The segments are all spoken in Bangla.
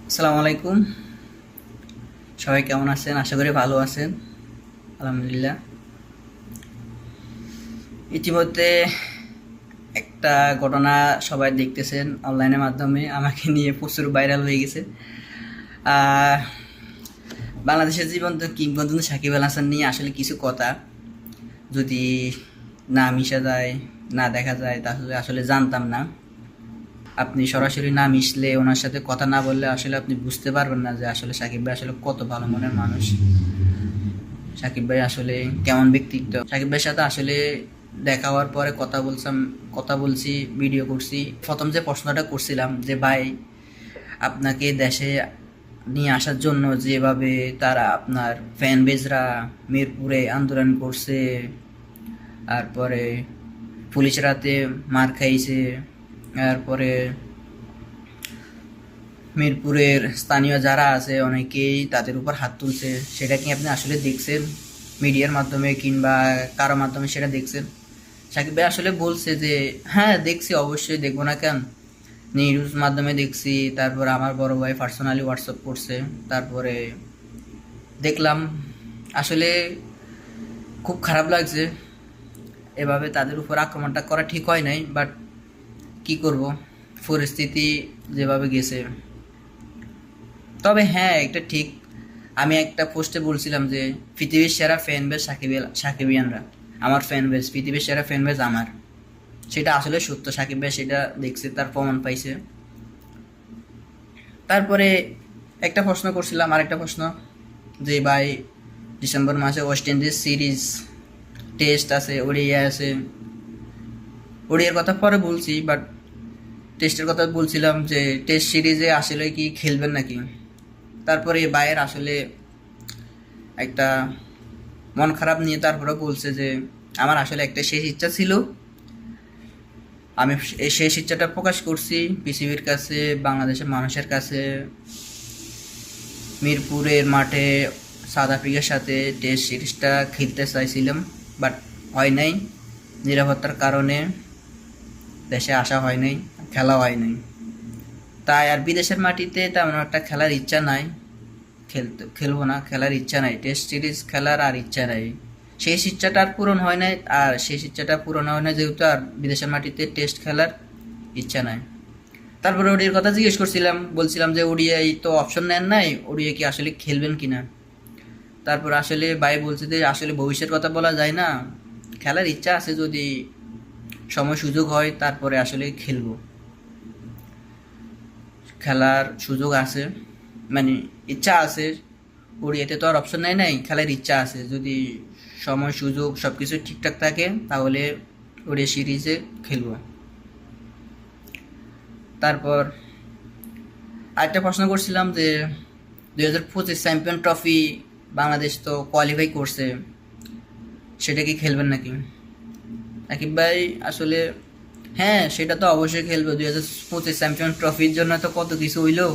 আসসালামু আলাইকুম। সবাই কেমন আছেন? আশা করি ভালো আছেন। আলহামদুলিল্লাহ। ইতিমধ্যে একটা ঘটনা সবাই দেখতেছেন অনলাইনের মাধ্যমে, আমাকে নিয়ে প্রচুর ভাইরাল হয়ে গেছে। আহ, বাংলাদেশের জীবন্ত কিংবদন্তি সাকিব আল হাসান নিয়ে আসলে কিছু কথা যদি না মিশা যায়, না দেখা যায়, তাহলে আসলে জানতাম না। আপনি সরাসরি না মিশলে, ওনার সাথে কথা না বললে আসলে আপনি বুঝতে পারবেন না যে আসলে সাকিব ভাই আসলে কত ভালো মনের মানুষ। সাকিব ভাই আসলে কেমন ব্যক্তিত্ব। সাকিব ভাইয়ের সাথে আসলে দেখা হওয়ার পরে কথা বলছি, ভিডিও করছি। প্রথম যে প্রশ্নটা করছিলাম যে ভাই, আপনাকে দেশে নিয়ে আসার জন্য যেভাবে তারা আপনার ফ্যান বেজরা মিরপুরে আন্দোলন করছে, তারপরে পুলিশ রাতে মার খাইছে, তারপরে মিরপুরের স্থানীয় যারা আছে অনেকেই তাদের উপর হাত তুলছে, সেটা কি আপনি আসলে দেখছেন মিডিয়ার মাধ্যমে কিংবা কারো মাধ্যমে সেটা দেখছেন? সাকিব ভাই আসলে বলছে যে হ্যাঁ দেখছি, অবশ্যই দেখবো না কেন, নিউজ মাধ্যমে দেখছি, তারপর আমার বড় ভাই পার্সোনালি হোয়াটসঅ্যাপ করছে, তারপরে দেখলাম। আসলে খুব খারাপ লাগছে, এভাবে তাদের উপর আক্রমণটা করা ঠিক হয় নাই, বাট কি করব, পরিস্থিতি যেভাবে গেছে। তবে হ্যাঁ, এটা ঠিক, আমি একটা পোস্টে বলছিলাম যে পৃথিবীর সেরা ফ্যান বেস সাকিবিয়ানরা, আমার ফ্যান বেস, পৃথিবীর সেরা ফ্যান বেস আমার। সেটা আসলে সত্য, সাকিব ভাই সেটা দেখছে, তার প্রমাণ পাইছে। তারপরে একটা প্রশ্ন করছিলাম, আরেকটা প্রশ্ন, যে ভাই ডিসেম্বর মাসে ওয়েস্ট ইন্ডিজ সিরিজ টেস্ট আছে, ওডিআই আছে। ওডিআইয়ের কথা পরে বলছি, বাট টেস্টের কথা বলছিলাম যে টেস্ট সিরিজে আসলে কি খেলবেন নাকি। তারপরে ভাইয়ের আসলে একটা মন খারাপ নিয়ে তারপরে বলছে যে আমার আসলে একটা শেষ ইচ্ছা ছিল, আমি এই শেষ ইচ্ছাটা প্রকাশ করছি পৃথিবীর কাছে, বাংলাদেশের মানুষের কাছে। মিরপুরের মাঠে সাউথ আফ্রিকার সাথে টেস্ট সিরিজটা খেলতে চাইছিলাম, বাট হয় নাই, নিরাপত্তার কারণে দেশে আসা হয় নাই, খেলা হয় নাই। তাই আর বিদেশের মাটিতে তেমন একটা খেলার ইচ্ছা নাই, খেলবো না, খেলার ইচ্ছা নাই, টেস্ট সিরিজ খেলার আর ইচ্ছা নাই। শেষ ইচ্ছাটা আর পূরণ হয় নাই, আর শেষ ইচ্ছাটা পূরণ হয় না যেহেতু, আর বিদেশের মাটিতে টেস্ট খেলার ইচ্ছা নাই। তারপরে ওডিআইয়ের কথা জিজ্ঞেস করছিলাম, বলছিলাম যে ওডিআই তো অপশন নেন নাই, ওডিআই কি আসলে খেলবেন কিনা। তারপর আসলে ভাই বলছে যে আসলে ভবিষ্যের কথা বলা যায় না, খেলার ইচ্ছা আছে, যদি সময় সুযোগ হয় তারপরে আসলে খেলবো, খেলার সুযোগ আছে, মানে ইচ্ছা আছে। ওডিআইতে তো আর অপশন নেই, নাই, খেলার ইচ্ছা আছে, যদি সময় সুযোগ সব কিছু ঠিকঠাক থাকে তাহলে ওডিআই সিরিজে খেলবো। তারপর আরেকটা প্রশ্ন করছিলাম যে 2025 চ্যাম্পিয়ন ট্রফি বাংলাদেশ তো কোয়ালিফাই করছে, সেটা কি খেলবেন নাকি সাকিব ভাই? আসলে হ্যাঁ, সেটা তো অবশ্যই খেলবো। 2025 চ্যাম্পিয়ন ট্রফির জন্য তো কত কিছু হইলো,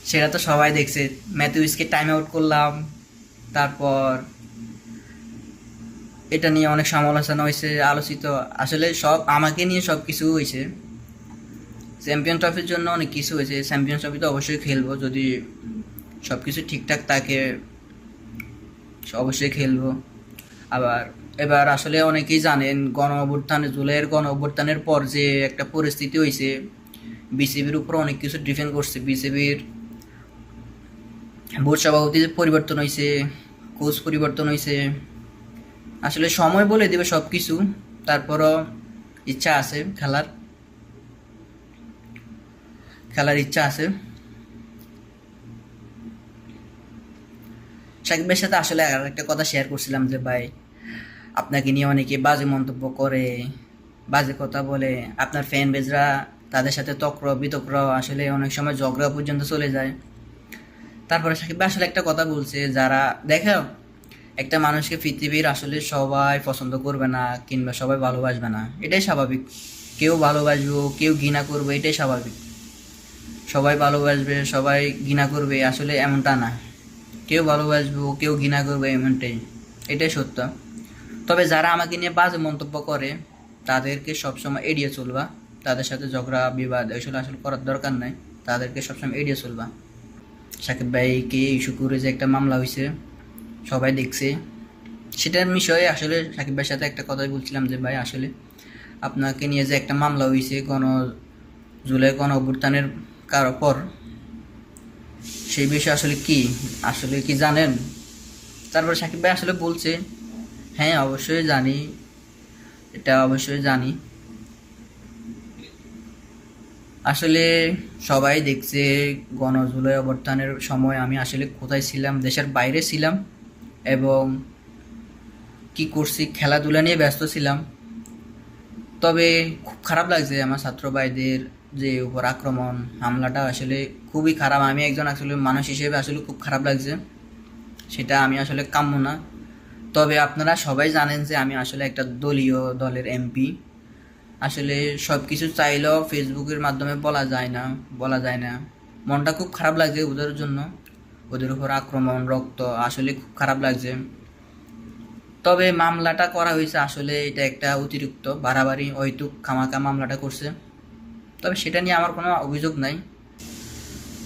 সেটা তো সবাই দেখছে। ম্যাথিউসকে টাইম আউট করলাম, তারপর এটা নিয়ে অনেক সমালোচনা হয়েছে, আলোচিত, আসলে সব আমাকে নিয়ে সব কিছু হয়েছে। চ্যাম্পিয়ন ট্রফির জন্য অনেক কিছু হয়েছে, চ্যাম্পিয়ন ট্রফি তো অবশ্যই খেলবো, যদি সব কিছু ঠিকঠাক থাকে অবশ্যই খেলবো। আবার এবার আসলে অনেকেই জানেন গণ অভ্যুত্থানে, জুলাইয়ের গণ অভ্যুত্থানের পর যে একটা পরিস্থিতি হয়েছে, বিসিবির উপর অনেক কিছু ডিপেন্ড করছে। বিসিবির বোর্ড সভাপতি পরিবর্তন হয়েছে, কোচ পরিবর্তন হয়েছে, আসলে সময় বলে দেবে সব কিছু। তারপরও ইচ্ছা আছে, খেলার ইচ্ছা আছে। সাকিব ভাইয়ের সাথে আসলে আর একটা কথা শেয়ার করছিলাম যে ভাই, আপনাকে নিয়ে অনেকে বাজে মন্তব্য করে, বাজে কথা বলে, আপনার ফ্যান বেজরা তাদের সাথে তক্র বিতক্র, আসলে অনেক সময় ঝগড়া পর্যন্ত চলে যায়। তারপরে সাকিব ভাই আসলে একটা কথা বলছে, যারা দেখো, একটা মানুষকে পৃথিবীর আসলে সবাই পছন্দ করবে না কিংবা সবাই ভালোবাসবে না, এটাই স্বাভাবিক। কেউ ভালোবাসবো, কেউ ঘৃণা করবে, এটাই স্বাভাবিক। সবাই ভালোবাসবে, সবাই ঘৃণা করবে, আসলে এমনটা না। কেউ ভালোবাসবো, কেউ ঘৃণা করবে, এমনটাই, এটাই সত্য। তবে যারা আমাকে নিয়ে বাজে মন্তব্য করে তাদেরকে সবসময় এড়িয়ে চলবা, তাদের সাথে ঝগড়া বিবাদ এসব আসলে করার দরকার নাই। তাদেরকে সবসময় এড়িয়ে চলবা। সাকিব ভাইকে ইস্যু করে যে একটা মামলা হয়েছে সবাই দেখছে, সেটার বিষয়ে আসলে সাকিব ভাইয়ের সাথে একটা কথাই বলছিলাম যে ভাই আসলে আপনাকে নিয়ে যে একটা মামলা হয়েছে জুলাই অভ্যুত্থানের পর, সেই বিষয়ে আসলে কি জানেন? তারপর সাকিব ভাই আসলে বলছে হ্যাঁ অবশ্যই জানি, এটা অবশ্যই জানি। আসলে সবাই দেখছে জুলাই অভ্যুত্থানের সময় আমি আসলে কোথায় ছিলাম, দেশের বাইরে ছিলাম এবং কি করছি, খেলাধুলা নিয়ে ব্যস্ত ছিলাম। তবে খুব খারাপ লাগছে আমার ছাত্র ভাইদের যে উপর আক্রমণ, হামলাটা আসলে খুবই খারাপ। আমি একজন আসলে মানুষ হিসেবে আসলে খুব খারাপ লাগছে, সেটা আমি আসলে কাম্য না। তবে আপনারা সবাই জানেন যে আমি আসলে একটা দলের এমপি। আসলে সব কিছু চাইলেও ফেসবুকের মাধ্যমে বলা যায় না। মনটা খুব খারাপ লাগছে ওদের জন্য, ওদের উপর আক্রমণ, রক্ত, আসলে খুব খারাপ লাগছে। তবে মামলাটা করা হয়েছে আসলে এটা একটা অতিরিক্ত বাড়াবাড়ি, হয়তো খামাখা মামলাটা করছে, তবে সেটা নিয়ে আমার কোনো অভিযোগ নাই।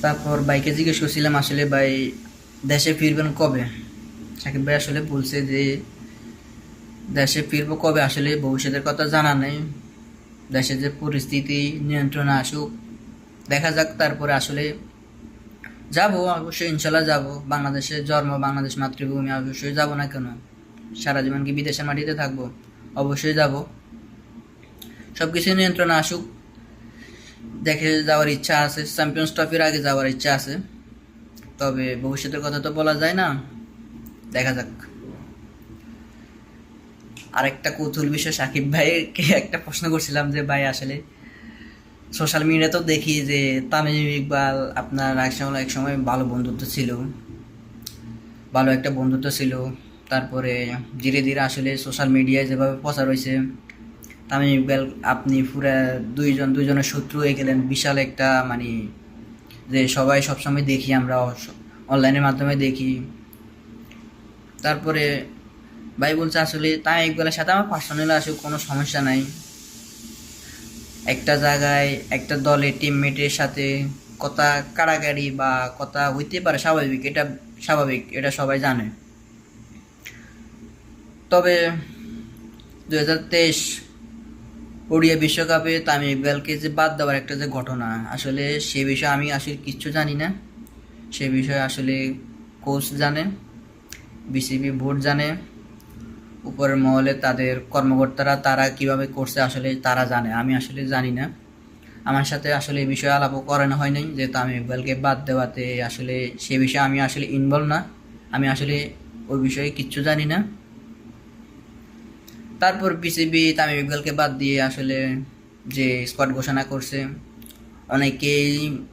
তারপর ভাইকে জিজ্ঞেস করছিলাম আসলে ভাই দেশে ফিরবেন কবে? সাকিব ভাই আসলে বলছে যে দেশে ফিরবো কবে আসলে ভবিষ্যতের কথা জানা নেই, দেশের যে পরিস্থিতি নিয়ন্ত্রণে আসুক দেখা যাক, তারপরে আসলে যাব, অবশ্যই ইনশাল্লাহ যাব। বাংলাদেশের জন্ম, বাংলাদেশ মাতৃভূমি, অবশ্যই যাব না কেন? সারা জীবন কি বিদেশের মাটিতে থাকবো? অবশ্যই যাব। সব কিছু নিয়ন্ত্রণে আসুক, দেখে যাওয়ার ইচ্ছা আছে, চ্যাম্পিয়ন্স ট্রফির আগে যাওয়ার ইচ্ছা আছে। তবে ভবিষ্যতের কথা তো বলা যায় না, দেখা যাক। আরেকটা কৌতূহল বিষয়, সাকিব ভাইকে একটা প্রশ্ন করছিলাম যে ভাই আসলে সোশ্যাল মিডিয়াতেও দেখি যে তামিম ইকবাল আপনার এক সময় ভালো বন্ধুত্ব ছিল, ভালো একটা বন্ধুত্ব ছিল। তারপরে ধীরে ধীরে আসলে সোশ্যাল মিডিয়ায় যেভাবে প্রচার হয়েছে তামিম ইকবাল আপনি পুরা দুইজনের শত্রু হয়ে গেলেন, বিশাল একটা মানে যে সবাই সবসময় দেখি, আমরা অনলাইনের মাধ্যমে দেখি। তারপরে ভাই বলছে আসলে তামিম ইকবালের সাথে আমার পার্সোনালি আসলে কোনো সমস্যা নাই, একটা জায়গায় একটা দলে টিমমেটের সাথে কথা কাড়াকাড়ি বা কথা হইতে পারে, স্বাভাবিক, এটা সবাই জানে। তবে 2023 ওডিআই বিশ্বকাপে তামিম ইকবালকে যে বাদ দেওয়ার একটা যে ঘটনা, আসলে সে বিষয়ে আমি আসলে কিচ্ছু জানি না। সে বিষয়ে আসলে কোচ জানে, বিসিবি বোর্ড জানে, উপরের মহলে তাদের কর্মকর্তারা তারা কিভাবে করছে আসলে তারা জানে, আমি আসলে জানি না। আমার সাথে আসলে এই বিষয়ে আলাপও করানো হয় নাই যে তামিম ইকবালকে বাদ দেওয়াতে, আসলে সে বিষয়ে আমি আসলে ইনভলভ না, আমি আসলে ওই বিষয়ে কিচ্ছু জানি না। তারপর বিসিবি তামিম ইকবালকে বাদ দিয়ে আসলে যে স্কোয়াড ঘোষণা করছে, অনেকেই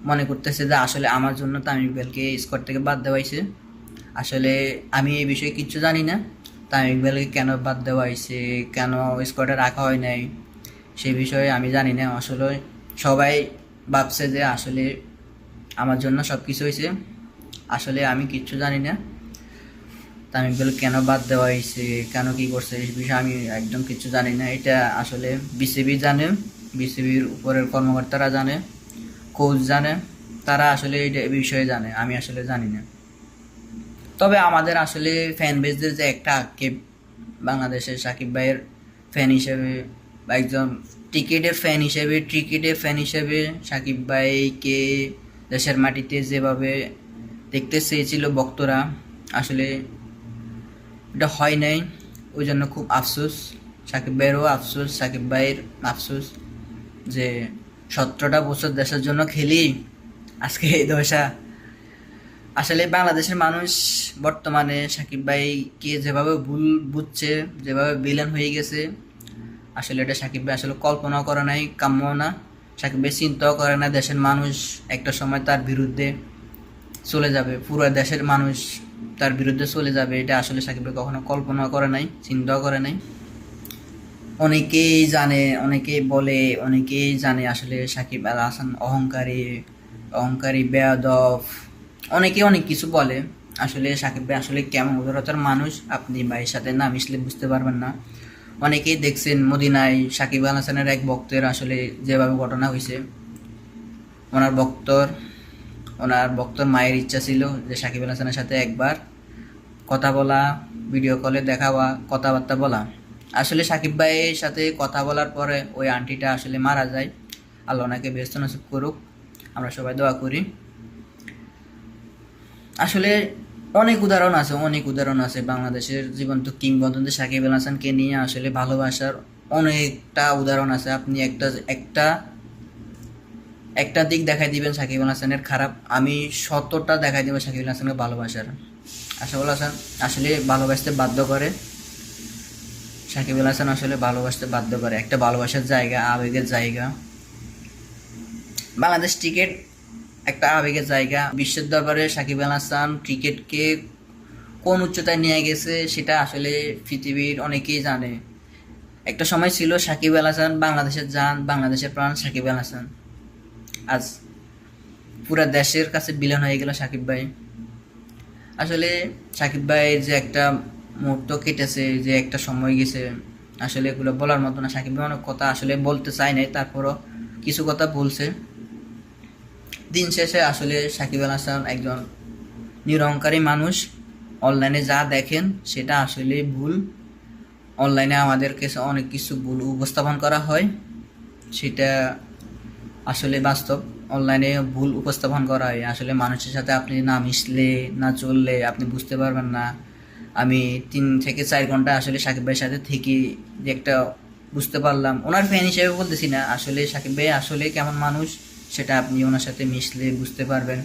মনে করতেছে যে আসলে আমার জন্য তামিম ইকবালকে স্কোয়াড থেকে বাদ দেওয়া হয়েছে। আসলে আমি এই বিষয়ে কিচ্ছু জানি না, তামিম ইকবালকে কেন বাদ দেওয়া হয়েছে, কেন স্কোয়াডে রাখা হয় নাই, সেই বিষয়ে আমি জানি না। আসলে সবাই ভাবছে যে আসলে আমার জন্য সব কিছু হয়েছে, আসলে আমি কিচ্ছু জানি না। তামিম ইকবাল কেন বাদ দেওয়া হয়েছে, কেন কি করছে, এই বিষয়ে আমি একদম কিছু জানি না। এটা আসলে বিসিবি জানে, বিসিবির উপরের কর্মকর্তারা জানে, কোচ জানে, তারা আসলে এই বিষয়ে জানে, আমি আসলে জানি না। তবে আমাদের আসলে ফ্যান বেসদের যে একটা আক্ষেপ, বাংলাদেশের সাকিব ভাইয়ের ফ্যান হিসেবে বা একজন ক্রিকেটের ফ্যান হিসেবে সাকিব ভাইকে দেশের মাটিতে যেভাবে দেখতে চেয়েছিল ভক্তরা, আসলে এটা হয় নাই। ওই জন্য খুব আফসোস, সাকিব ভাইয়েরও আফসোস, সাকিব ভাইয়ের আফসোস যে 17টা বছর দেশের জন্য খেলি, আজকে এই দশা। আসলে বাংলাদেশের মানুষ বর্তমানে সাকিব ভাইকে যেভাবে ভুল বুঝছে, যেভাবে ভিলেন হয়ে গেছে, আসলে এটা সাকিব ভাই আসলে কল্পনাও করে নাই, কাম্য না। সাকিব ভাই চিন্তাও করে না দেশের মানুষ একটা সময় তার বিরুদ্ধে চলে যাবে, পুরো দেশের মানুষ তার বিরুদ্ধে চলে যাবে, এটা আসলে সাকিব ভাই কখনো কল্পনা করে নাই, চিন্তাও করে নাই। অনেকেই জানে, অনেকেই জানে আসলে সাকিব আল হাসান অহংকারী বেয়াদব, অনেকে অনেক কিছু বলে। আসলে সাকিব ভাই আসলে কেমন উদারতার মানুষ আপনি ভাইয়ের সাথে না মিশলে বুঝতে পারবেন না। অনেকেই দেখছেন মদিনায় সাকিব আল হাসানের এক ভক্তের আসলে যেভাবে ঘটনা হয়েছে, ওনার বক্তর ওনার বক্তর মায়ের ইচ্ছা ছিল যে সাকিব আল হাসানের সাথে একবার কথা বলা, ভিডিও কলে দেখা বা কথাবার্তা বলা। আসলে সাকিব ভাইয়ের সাথে কথা বলার পরে ওই আন্টিটা আসলে মারা যায়। আল্লাহ ওনাকে ব্যস্ত নসিব করুক, আমরা সবাই দোয়া করি। আসলে অনেক উদাহরণ আছে বাংলাদেশের জীবন্ত কিংবদন্তি সাকিব আল হাসানকে নিয়ে আসলে ভালোবাসার অনেকটা উদাহরণ আছে। আপনি একটা একটা একটা দিক দেখাই দিবেন সাকিব আল হাসানের খারাপ, আমি 100টা দেখাই দিব সাকিব আল হাসানকে ভালোবাসার। আশরাফুল হাসান আসলে ভালোবাসতে বাধ্য করে, সাকিব আল হাসান আসলে ভালোবাসতে বাধ্য করে, একটা ভালোবাসার জায়গা, আবেগের জায়গা। বাংলাদেশ ক্রিকেট একটা আবেগের জায়গা। বিশ্বের দরবারে সাকিব আল হাসান ক্রিকেটকে কোন উচ্চতায় নিয়ে গেছে সেটা আসলে পৃথিবীর অনেকেই জানে। একটা সময় ছিল সাকিব আল হাসান বাংলাদেশের জান, বাংলাদেশের প্রাণ সাকিব আল হাসান। আজ পুরা দেশের কাছে বিলীন হয়ে গেল সাকিব ভাই। আসলে সাকিব ভাইয়ের যে একটা মুহূর্ত কেটেছে, যে একটা সময় গেছে, আসলে এগুলো বলার মতো না। সাকিব ভাই অনেক কথা আসলে বলতে চাই নাই, তারপরও কিছু কথা বলছে। দিন শেষে আসলে সাকিব আল হাসান একজন নিরহংকারী মানুষ। অনলাইনে যা দেখেন সেটা আসলে ভুল। অনলাইনে আমাদের কাছে অনেক কিছু ভুল উপস্থাপন করা হয়, সেটা আসলে বাস্তব। অনলাইনে ভুল উপস্থাপন করা হয়। আসলে মানুষের সাথে আপনি না মিশলে, না চললে আপনি বুঝতে পারবেন না। আমি 3 থেকে 4 ঘন্টা আসলে সাকিব ভাইয়ের সাথে থেকে যে একটা বুঝতে পারলাম, ওনার ফ্যান হিসেবে বলতেছি না, আসলে সাকিব ভাই আসলে কেমন মানুষ সেটা আপনি ওনার সাথে মিশলে বুঝতে পারবেন।